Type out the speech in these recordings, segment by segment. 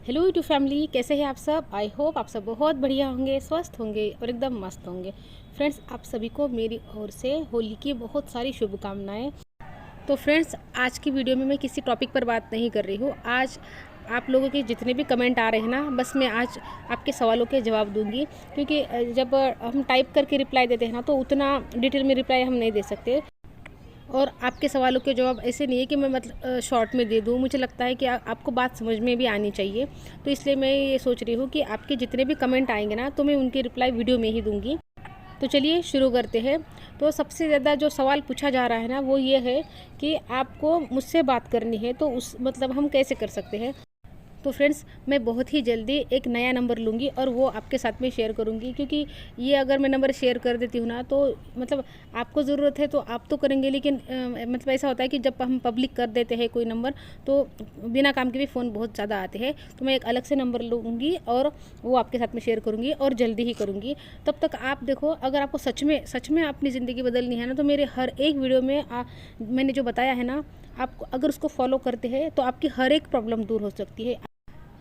Hello YouTube family, कैसे हैं आप सब। आई होप आप सब बहुत बढ़िया होंगे, स्वस्थ होंगे और एकदम मस्त होंगे। फ्रेंड्स, आप सभी को मेरी ओर से होली की बहुत सारी शुभकामनाएं। तो फ्रेंड्स, आज की वीडियो में मैं किसी टॉपिक पर बात नहीं कर रही हूँ। आज आप लोगों के जितने भी कमेंट आ रहे हैं ना, बस मैं आज आपके सवालों के जवाब दूंगी। क्योंकि जब हम टाइप करके रिप्लाई देते हैं ना, तो उतना डिटेल में रिप्लाई हम नहीं दे सकते। और आपके सवालों के जवाब ऐसे नहीं है कि मैं मतलब शॉर्ट में दे दूँ। मुझे लगता है कि आपको बात समझ में भी आनी चाहिए। तो इसलिए मैं ये सोच रही हूँ कि आपके जितने भी कमेंट आएंगे ना, तो मैं उनकी रिप्लाई वीडियो में ही दूँगी। तो चलिए शुरू करते हैं। तो सबसे ज़्यादा जो सवाल पूछा जा रहा है ना, वो ये है कि आपको मुझसे बात करनी है, तो उस मतलब हम कैसे कर सकते हैं। तो फ्रेंड्स, मैं बहुत ही जल्दी एक नया नंबर लूँगी और वो आपके साथ में शेयर करूँगी। क्योंकि ये अगर मैं नंबर शेयर कर देती हूँ ना, तो मतलब आपको ज़रूरत है तो आप तो करेंगे, लेकिन मतलब ऐसा होता है कि जब हम पब्लिक कर देते हैं कोई नंबर, तो बिना काम के भी फ़ोन बहुत ज़्यादा आते हैं। तो मैं एक अलग से नंबर लूँगी और वो आपके साथ में शेयर करूँगी, और जल्दी ही करूँगी। तब तक आप देखो, अगर आपको सच में अपनी ज़िंदगी बदलनी है ना, तो मेरे हर एक वीडियो में मैंने जो बताया है ना, आप अगर उसको फॉलो करते हैं तो आपकी हर एक प्रॉब्लम दूर हो सकती है।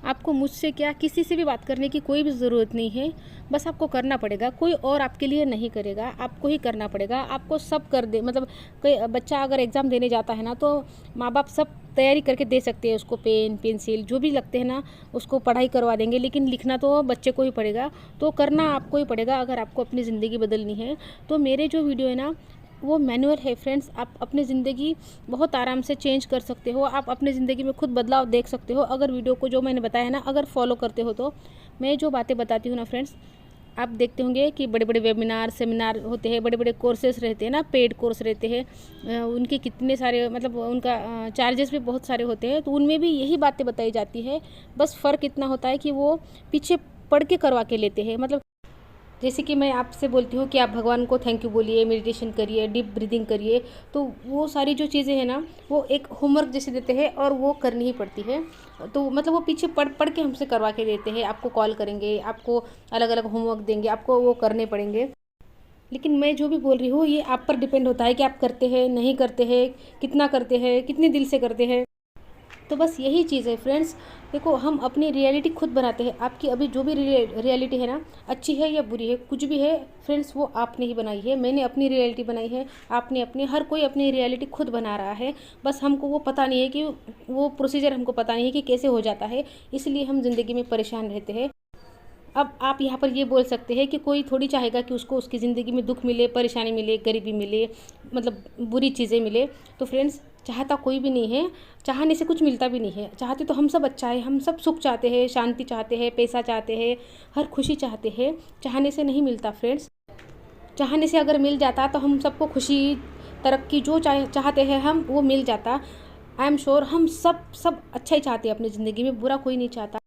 आपको मुझसे क्या, किसी से भी बात करने की कोई भी ज़रूरत नहीं है। बस आपको करना पड़ेगा, कोई और आपके लिए नहीं करेगा, आपको ही करना पड़ेगा। आपको सब कर दे, मतलब कोई बच्चा अगर एग्ज़ाम देने जाता है ना, तो माँ बाप सब तैयारी करके दे सकते हैं उसको, पेन पेंसिल जो भी लगते हैं ना, उसको पढ़ाई करवा देंगे, लेकिन लिखना तो बच्चे को ही पड़ेगा। तो करना आपको ही पड़ेगा अगर आपको अपनी ज़िंदगी बदलनी है। तो मेरे जो वीडियो है ना, वो मैनुअल है फ्रेंड्स। आप अपनी ज़िंदगी बहुत आराम से चेंज कर सकते हो। आप अपनी ज़िंदगी में खुद बदलाव देख सकते हो अगर वीडियो को, जो मैंने बताया ना, अगर फॉलो करते हो। तो मैं जो बातें बताती हूँ ना फ्रेंड्स, आप देखते होंगे कि बड़े बड़े वेबिनार सेमिनार होते हैं, बड़े बड़े कोर्सेज रहते हैं ना, पेड कोर्स रहते हैं। उनके कितने सारे, मतलब उनका चार्जेस भी बहुत सारे होते हैं। तो उनमें भी यही बातें बताई जाती है। बस फ़र्क इतना होता है कि वो पीछे पढ़ के करवा के लेते हैं। मतलब जैसे कि मैं आपसे बोलती हूँ कि आप भगवान को थैंक यू बोलिए, मेडिटेशन करिए, डीप ब्रीदिंग करिए, तो वो सारी जो चीज़ें हैं ना, वो एक होमवर्क जैसे देते हैं और वो करनी ही पड़ती है। तो मतलब वो पीछे पढ़ पढ़ के हमसे करवा के देते हैं। आपको कॉल करेंगे, आपको अलग अलग होमवर्क देंगे, आपको वो करने पड़ेंगे। लेकिन मैं जो भी बोल रही हूँ, ये आप पर डिपेंड होता है कि आप करते हैं नहीं करते हैं, कितना करते हैं, कितने दिल से करते हैं। तो बस यही चीज़ है फ्रेंड्स। देखो, हम अपनी रियलिटी खुद बनाते हैं। आपकी अभी जो भी रियलिटी है ना, अच्छी है या बुरी है, कुछ भी है फ्रेंड्स, वो आपने ही बनाई है। मैंने अपनी रियलिटी बनाई है, आपने अपनी, हर कोई अपनी रियलिटी खुद बना रहा है। बस हमको वो पता नहीं है कि वो प्रोसीजर हमको पता नहीं है कि कैसे हो जाता है, इसलिए हम ज़िंदगी में परेशान रहते हैं। अब आप यहाँ पर ये बोल सकते हैं कि कोई थोड़ी चाहेगा कि उसको उसकी ज़िंदगी में दुख मिले, परेशानी मिले, गरीबी मिले, मतलब बुरी चीज़ें मिले। तो फ्रेंड्स, चाहता कोई भी नहीं है, चाहने से कुछ मिलता भी नहीं है। चाहते तो हम सब अच्छा है, हम सब सुख चाहते हैं, शांति चाहते हैं, पैसा चाहते हैं, हर खुशी चाहते हैं। चाहने से नहीं मिलता फ्रेंड्स। चाहने से अगर मिल जाता तो हम सबको खुशी, तरक्की, जो चाहते हैं हम, वो मिल जाता। आई एम श्योर हम सब अच्छा ही चाहते हैं अपनी ज़िंदगी में, बुरा कोई नहीं चाहता।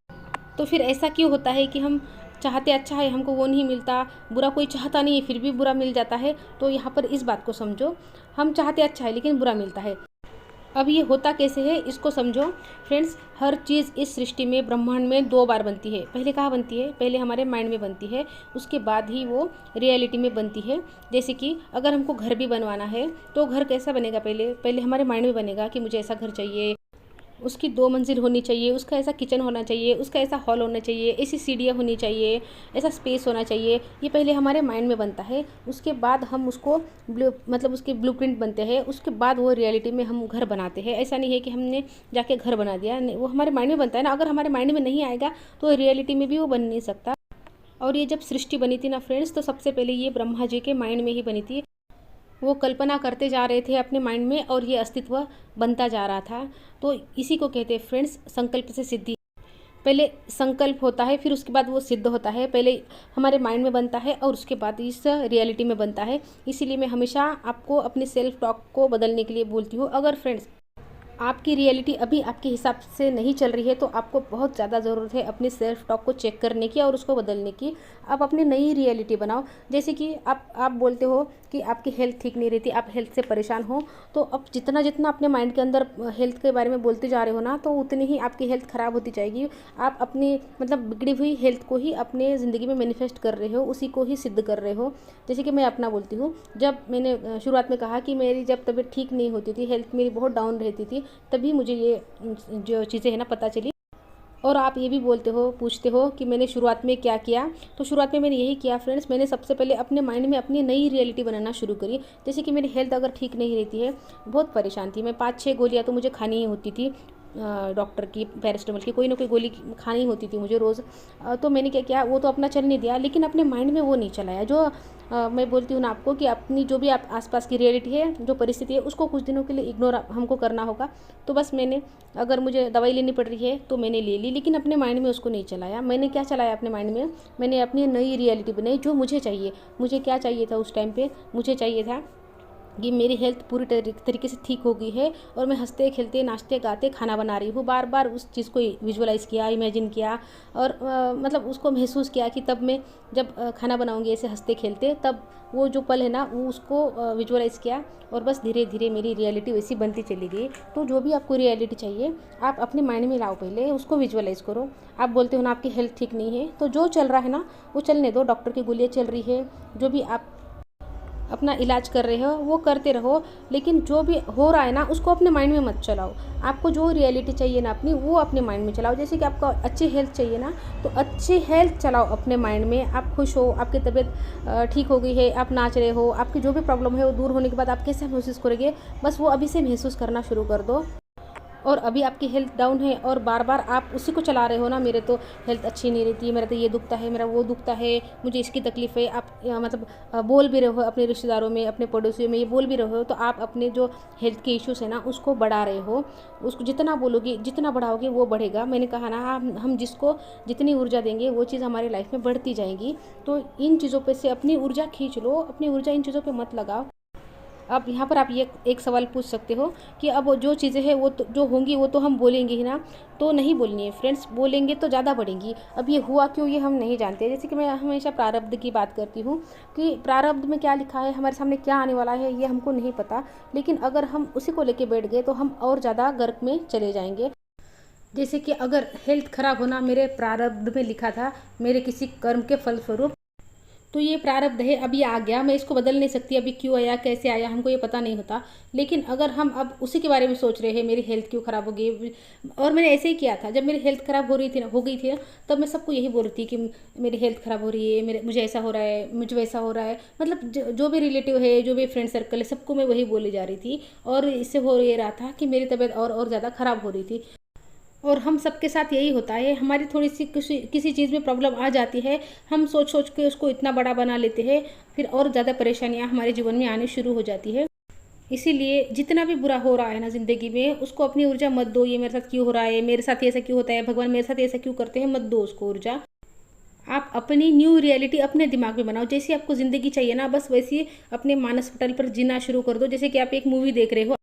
तो फिर ऐसा क्यों होता है कि हम चाहते अच्छा है, हमको वो नहीं मिलता, बुरा कोई चाहता नहीं है फिर भी बुरा मिल जाता है। तो यहाँ पर इस बात को समझो, हम चाहते अच्छा है लेकिन बुरा मिलता है। अब ये होता कैसे है, इसको समझो फ्रेंड्स। हर चीज़ इस सृष्टि में, ब्रह्मांड में दो बार बनती है। पहले कहाँ बनती है? पहले हमारे माइंड में बनती है, उसके बाद ही वो रियलिटी में बनती है। जैसे कि अगर हमको घर भी बनवाना है, तो घर कैसा बनेगा? पहले पहले हमारे माइंड में बनेगा कि मुझे ऐसा घर चाहिए, उसकी 2 मंजिल होनी चाहिए, उसका ऐसा किचन होना चाहिए, उसका ऐसा हॉल होना चाहिए, ऐसी सीढ़ियाँ होनी चाहिए, ऐसा स्पेस होना चाहिए। ये पहले हमारे माइंड में बनता है। उसके बाद हम उसको मतलब उसके ब्लूप्रिंट बनते हैं, उसके बाद वो रियलिटी में हम घर बनाते हैं। ऐसा नहीं है कि हमने जाके घर बना दिया, नहीं, वो हमारे माइंड में बनता है ना। अगर हमारे माइंड में नहीं आएगा तो रियलिटी में भी वो बन नहीं सकता। और ये जब सृष्टि बनी थी ना फ्रेंड्स, तो सबसे पहले ये ब्रह्मा जी के माइंड में ही बनी थी। वो कल्पना करते जा रहे थे अपने माइंड में, और ये अस्तित्व बनता जा रहा था। तो इसी को कहते हैं फ्रेंड्स, संकल्प से सिद्धि। पहले संकल्प होता है, फिर उसके बाद वो सिद्ध होता है। पहले हमारे माइंड में बनता है और उसके बाद इस रियलिटी में बनता है। इसीलिए मैं हमेशा आपको अपने सेल्फ टॉक को बदलने के लिए बोलती हूँ। अगर फ्रेंड्स आपकी रियलिटी अभी आपके हिसाब से नहीं चल रही है, तो आपको बहुत ज़्यादा ज़रूरत है अपनी सेल्फ टॉक को चेक करने की और उसको बदलने की। आप अपनी नई रियलिटी बनाओ। जैसे कि आप बोलते हो कि आपकी हेल्थ ठीक नहीं रहती, आप हेल्थ से परेशान हो, तो अब जितना जितना अपने माइंड के अंदर हेल्थ के बारे में बोलते जा रहे हो ना, तो उतनी ही आपकी हेल्थ ख़राब होती जाएगी। आप अपनी मतलब बिगड़ी हुई हेल्थ को ही अपने ज़िंदगी में मैनिफेस्ट कर रहे हो, उसी को ही सिद्ध कर रहे हो। जैसे कि मैं अपना बोलती हूँ, जब मैंने शुरुआत में कहा कि मेरी जब तबीयत ठीक नहीं होती थी, हेल्थ मेरी बहुत डाउन रहती थी, तभी मुझे ये जो चीज़ें हैं ना पता चली। और आप ये भी पूछते हो कि मैंने शुरुआत में क्या किया। तो शुरुआत में मैंने यही किया फ्रेंड्स, मैंने सबसे पहले अपने माइंड में अपनी नई रियलिटी बनाना शुरू करी। जैसे कि मेरी हेल्थ अगर ठीक नहीं रहती है, बहुत परेशान थी मैं, 5-6 गोलियाँ तो मुझे खानी ही होती थी डॉक्टर की, पैरासिटामोल की, कोई ना कोई गोली खानी होती थी मुझे रोज़। तो मैंने क्या किया, वो तो अपना चल नहीं दिया, लेकिन अपने माइंड में वो नहीं चलाया जो मैं बोलती हूँ ना आपको कि अपनी जो भी आप आसपास की रियलिटी है, जो परिस्थिति है, उसको कुछ दिनों के लिए इग्नोर हमको करना होगा। तो बस मैंने, अगर मुझे दवाई लेनी पड़ रही है तो मैंने ले ली, लेकिन अपने माइंड में उसको नहीं चलाया। मैंने क्या चलाया अपने माइंड में, मैंने अपनी नई रियलिटी बनाई जो मुझे चाहिए। मुझे क्या चाहिए था उस टाइम पे, मुझे चाहिए था कि मेरी हेल्थ पूरी तरीके से ठीक हो गई है और मैं हंसते खेलते नाचते गाते खाना बना रही हूँ। बार बार उस चीज़ को विजुअलाइज़ किया, इमेजिन किया, और मतलब उसको महसूस किया कि तब मैं जब खाना बनाऊँगी ऐसे हंसते खेलते, तब वो जो पल है ना, वो उसको विजुअलाइज़ किया, और बस धीरे धीरे मेरी रियलिटी वैसी बनती चली गई। तो जो भी आपको रियलिटी चाहिए, आप अपने माइंड में लाओ, पहले उसको विजुअलाइज़ करो। आप बोलते हो ना आपकी हेल्थ ठीक नहीं है, तो जो चल रहा है ना वो चलने दो। डॉक्टर की गोलियाँ चल रही है, जो भी आप अपना इलाज कर रहे हो वो करते रहो, लेकिन जो भी हो रहा है ना उसको अपने माइंड में मत चलाओ। आपको जो रियलिटी चाहिए ना अपनी, वो अपने माइंड में चलाओ। जैसे कि आपको अच्छी हेल्थ चाहिए ना, तो अच्छी हेल्थ चलाओ अपने माइंड में। आप खुश हो, आपकी तबीयत ठीक हो गई है, आप नाच रहे हो, आपकी जो भी प्रॉब्लम है वो दूर होने के बाद आप कैसे महसूस करोगे, बस वो अभी से महसूस करना शुरू कर दो। और अभी आपकी हेल्थ डाउन है और बार बार आप उसी को चला रहे हो ना, मेरे तो हेल्थ अच्छी नहीं रहती, मेरा तो ये दुखता है, मेरा वो दुखता है, मुझे इसकी तकलीफ़ है। आप मतलब बोल भी रहे हो अपने रिश्तेदारों में, अपने पड़ोसियों में, ये बोल भी रहे हो, तो आप अपने जो हेल्थ के इश्यूज़ है ना उसको बढ़ा रहे हो। उसको जितना बोलोगे, जितना बढ़ाओगे वो बढ़ेगा। मैंने कहा ना, हम जिसको जितनी ऊर्जा देंगे वो चीज़ हमारी लाइफ में बढ़ती जाएगी। तो इन चीज़ों पे से अपनी ऊर्जा खींच लो, अपनी ऊर्जा इन चीज़ों पे मत लगाओ। अब यहाँ पर आप ये एक सवाल पूछ सकते हो कि अब जो चीज़ें हैं वो तो जो होंगी वो तो हम बोलेंगे ही ना, तो नहीं बोलनी है फ्रेंड्स, बोलेंगे तो ज़्यादा बढ़ेंगी। अब ये हुआ क्यों ये हम नहीं जानते। जैसे कि मैं हमेशा प्रारब्ध की बात करती हूँ कि प्रारब्ध में क्या लिखा है, हमारे सामने क्या आने वाला है, ये हमको नहीं पता, लेकिन अगर हम उसी को लेके बैठ गए तो हम और ज़्यादा गर्क में चले जाएंगे। जैसे कि अगर हेल्थ खराब होना मेरे प्रारब्ध में लिखा था, मेरे किसी कर्म के फलस्वरूप, तो ये प्रारब्ध है, अब ये आ गया, मैं इसको बदल नहीं सकती। अभी क्यों आया, कैसे आया, हमको ये पता नहीं होता। लेकिन अगर हम अब उसी के बारे में सोच रहे हैं, मेरी हेल्थ क्यों ख़राब हो गई, और मैंने ऐसे ही किया था जब मेरी हेल्थ ख़राब हो गई थी ना, तब मैं सबको यही बोल रही थी कि मेरी हेल्थ ख़राब हो रही है, मुझे ऐसा हो रहा है, मुझे वैसा हो रहा है। मतलब जो भी रिलेटिव है, जो भी फ्रेंड सर्कल है, सबको मैं वही बोली जा रही थी, और इससे हो ये रहा था कि मेरी तबीयत और ज़्यादा ख़राब हो रही थी। और हम सबके साथ यही होता है, हमारी थोड़ी सी किसी चीज़ में प्रॉब्लम आ जाती है, हम सोच सोच के उसको इतना बड़ा बना लेते हैं, फिर और ज़्यादा परेशानियां हमारे जीवन में आनी शुरू हो जाती है। इसीलिए जितना भी बुरा हो रहा है ना ज़िंदगी में, उसको अपनी ऊर्जा मत दो। ये मेरे साथ क्यों हो रहा है, मेरे साथ ऐसा क्यों होता है, भगवान मेरे साथ ऐसा क्यों करते हैं, मत दो उसको ऊर्जा। आप अपनी न्यू रियलिटी अपने दिमाग में बनाओ। जैसी आपको ज़िंदगी चाहिए ना, बस वैसी अपने मानस पटल पर जीना शुरू कर दो। जैसे कि आप एक मूवी देख रहे हो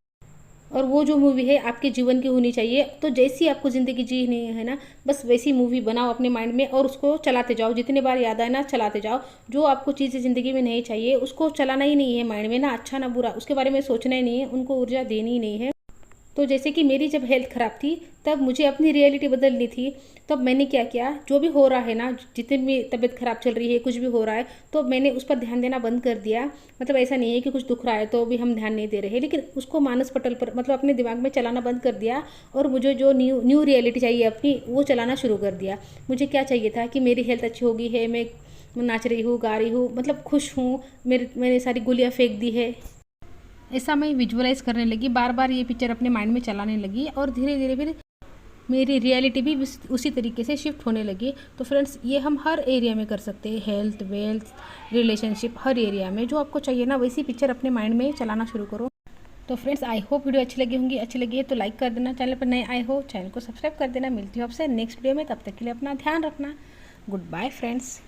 और वो जो मूवी है आपके जीवन की होनी चाहिए, तो जैसी आपको ज़िंदगी जीनी है ना, बस वैसी मूवी बनाओ अपने माइंड में और उसको चलाते जाओ। जितने बार याद आए ना, चलाते जाओ। जो आपको चीज़ें ज़िंदगी में नहीं चाहिए उसको चलाना ही नहीं है माइंड में, ना अच्छा ना बुरा, उसके बारे में सोचना ही नहीं है, उनको ऊर्जा देनी ही नहीं है। तो जैसे कि मेरी जब हेल्थ ख़राब थी, तब मुझे अपनी रियलिटी बदलनी थी। तब मैंने क्या किया, जो भी हो रहा है ना, जितनी भी तबीयत ख़राब चल रही है, कुछ भी हो रहा है, तो मैंने उस पर ध्यान देना बंद कर दिया। मतलब ऐसा नहीं है कि कुछ दुख रहा है तो भी हम ध्यान नहीं दे रहे, लेकिन उसको मानस पटल पर, मतलब अपने दिमाग में चलाना बंद कर दिया। और मुझे जो न्यू रियलिटी चाहिए अपनी, वो चलाना शुरू कर दिया। मुझे क्या चाहिए था कि मेरी हेल्थ अच्छी हो गई है, मैं नाच रही हूँ, गा रही हूँ, मतलब खुश हूँ, मैंने सारी गोलियाँ फेंक दी है, ऐसा मैं विजुअलाइज करने लगी। बार बार ये पिक्चर अपने माइंड में चलाने लगी, और धीरे धीरे फिर मेरी रियलिटी भी उसी तरीके से शिफ्ट होने लगी। तो फ्रेंड्स, ये हम हर एरिया में कर सकते हैं, हेल्थ, वेल्थ, रिलेशनशिप, हर एरिया में जो आपको चाहिए ना, वैसी पिक्चर अपने माइंड में चलाना शुरू करो। तो फ्रेंड्स, आई होप वीडियो अच्छी लगी होंगी। अच्छी लगी है तो लाइक कर देना, चैनल पर नए आए हो चैनल को सब्सक्राइब कर देना। मिलती हूँ आपसे नेक्स्ट वीडियो में, तब तक के लिए अपना ध्यान रखना। Goodbye friends.